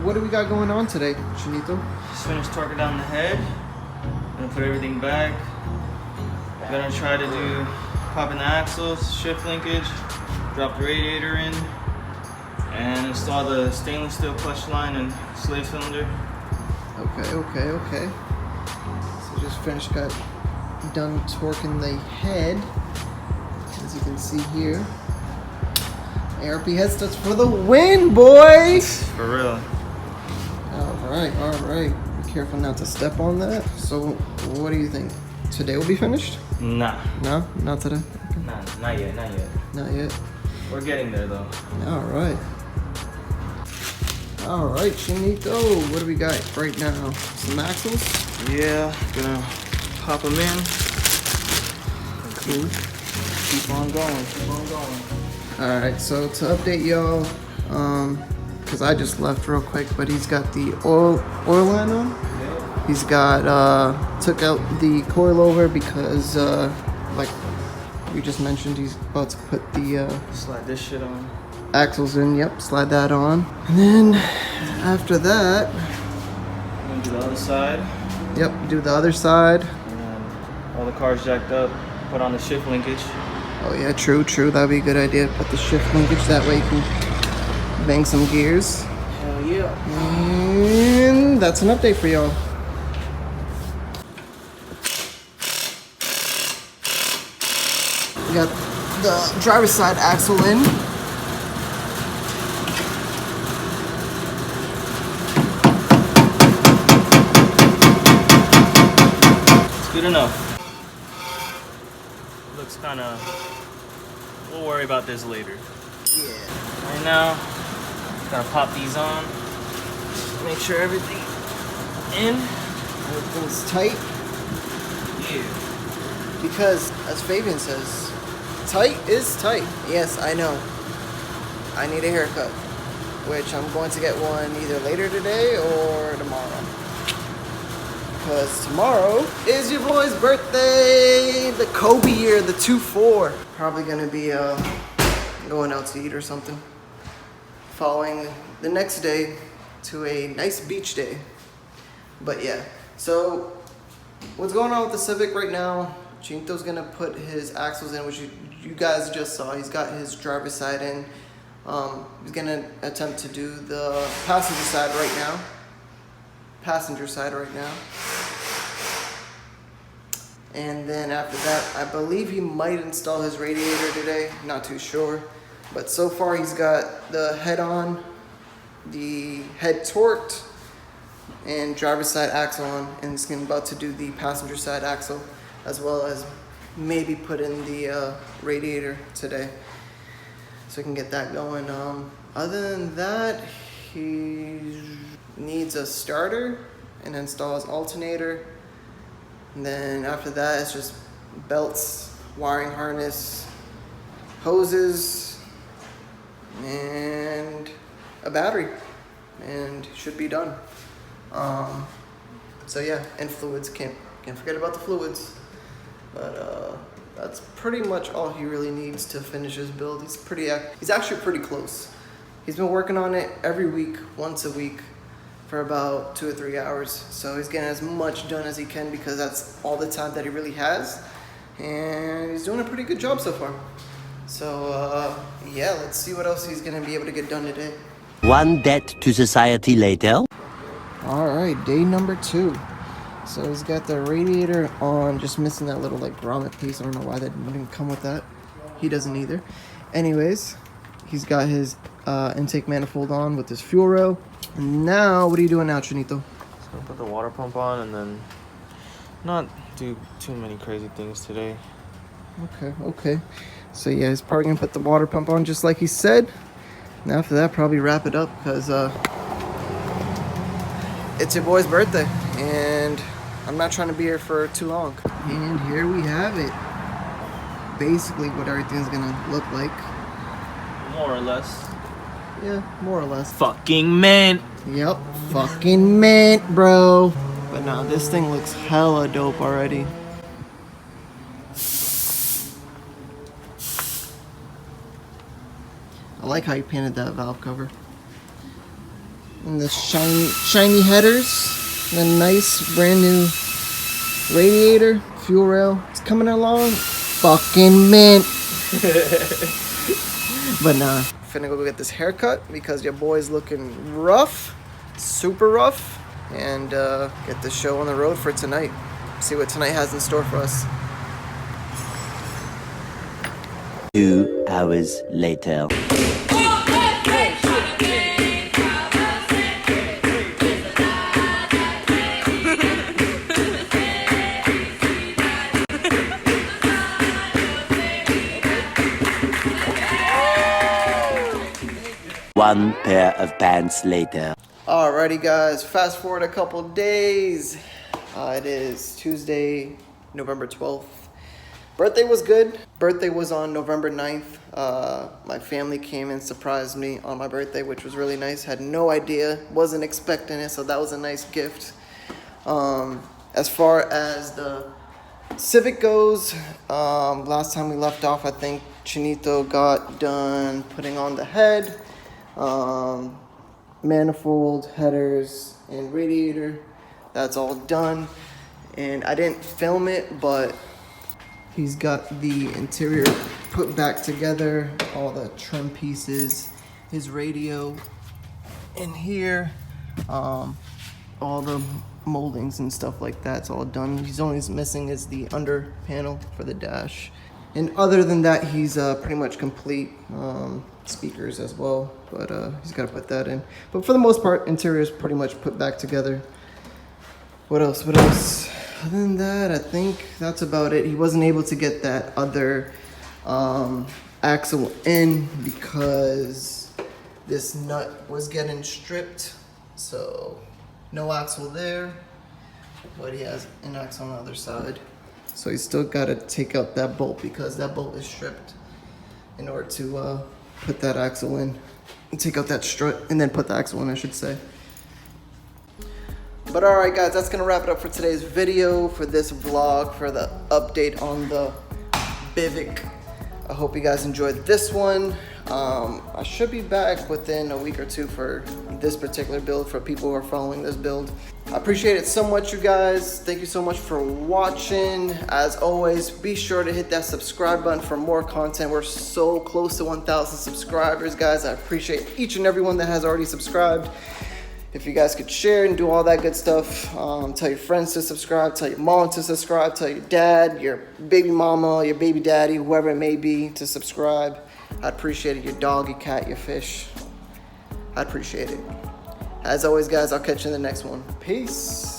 what do we got going on today, Chinito? Just finished torquing down the head. Gonna put everything back. Gonna try to do popping the axles, shift linkage, drop the radiator in, and install the stainless steel clutch line and slave cylinder. Okay. So just done torquing the head, as you can see here. ARP head studs for the win, boys! For real. Alright. Be careful not to step on that. So, what do you think? Today will be finished? Nah. No? Not today? Okay. Nah, not yet. Not yet? We're getting there though. Alright, Chinito, what do we got right now? Some axles? Yeah, gonna pop them in. Cool. Keep on going. Alright, so to update y'all, because I just left real quick, but he's got the oil line on. Yeah. He's got, took out the coilover because, like we just mentioned, he's about to put the, Slide this shit on. axles in. Yep, slide that on. And then, after that... I'm gonna do the other side. Yep, do the other side. And then all the cars jacked up, put on the shift linkage. Oh yeah, true. That'd be a good idea. Put the shift linkage, that way you can bang some gears. Hell yeah. And that's an update for y'all. We got the driver's side axle in. It's good enough. Looks kind of... We'll worry about this later. Yeah. Right now, gotta pop these on. Make sure everything in. Everything's tight. Yeah. Because, as Fabian says, tight is tight. Yes, I know. I need a haircut, which I'm going to get one either later today or tomorrow. Because tomorrow is your boy's birthday, the Kobe year, the 2-4. Probably gonna be going out to eat or something. Following the next day to a nice beach day. But yeah, so what's going on with the Civic right now? Chinito's gonna put his axles in, which you guys just saw. He's got his driver's side in. He's gonna attempt to do the passenger side right now. And then after that, I believe he might install his radiator today. Not too sure. But so far he's got the head on, the head torqued, and driver's side axle on. And he's about to do the passenger side axle, as well as maybe put in the radiator today. So we can get that going. Other than that, he needs a starter and install his alternator. And then after that, it's just belts, wiring harness, hoses, and a battery, and should be done. So yeah, and fluids. Can't forget about the fluids. But that's pretty much all he really needs to finish his build. He's actually pretty close. He's been working on it every week, once a week, for about 2 or 3 hours. So he's getting as much done as he can because that's all the time that he really has. And he's doing a pretty good job so far. So yeah, let's see what else he's gonna be able to get done today. One debt to society later. All right, day number 2. So he's got the radiator on, just missing that little like grommet piece. I don't know why that didn't come with that. He doesn't either. Anyways, he's got his intake manifold on with his fuel rail. And now, what are you doing now, Chinito? So I'll put the water pump on and then not do too many crazy things today. Okay. So yeah, he's probably gonna put the water pump on just like he said. And after that, probably wrap it up because it's your boy's birthday. And I'm not trying to be here for too long. And here we have it. Basically what everything's gonna look like. More or less. Yeah, more or less. Fucking mint. Yep, fucking mint, bro. But no, this thing looks hella dope already. I like how you painted that valve cover. And the shiny headers. And a nice brand new radiator, fuel rail. It's coming along. Fucking mint. But nah. Finna go get this haircut because your boy's looking rough. Super rough. And get the show on the road for tonight. See what tonight has in store for us. 2 hours later. One pair of pants later. Alrighty guys, fast forward a couple days. It is Tuesday, November 12th. Birthday was good. Birthday was on November 9th. My family came and surprised me on my birthday, which was really nice. Had no idea, wasn't expecting it, so that was a nice gift. As far as the Civic goes, last time we left off, I think Chinito got done putting on the head, manifold, headers, and radiator. That's all done. And I didn't film it, but he's got the interior put back together, all the trim pieces, his radio in here, all the moldings and stuff like that's all done. He's only missing is the under panel for the dash. And other than that, he's pretty much complete. Speakers as well, but he's got to put that in. But for the most part, interior is pretty much put back together. What else? Other than that, I think that's about it. He wasn't able to get that other axle in because this nut was getting stripped. So no axle there, but he has an axle on the other side. So he's still got to take out that bolt because that bolt is stripped in order to put that axle in. And take out that strut and then put the axle in, I should say. But alright guys, that's gonna wrap it up for today's video, for this vlog, for the update on the Civic. I hope you guys enjoyed this one. I should be back within a week or two for this particular build for people who are following this build. I appreciate it so much, you guys. Thank you so much for watching. As always, be sure to hit that subscribe button for more content. We're so close to 1,000 subscribers, guys. I appreciate each and every one that has already subscribed. If you guys could share and do all that good stuff, tell your friends to subscribe, tell your mom to subscribe, tell your dad, your baby mama, your baby daddy, whoever it may be, to subscribe. I'd appreciate it. Your dog, your cat, your fish. I'd appreciate it. As always, guys, I'll catch you in the next one. Peace.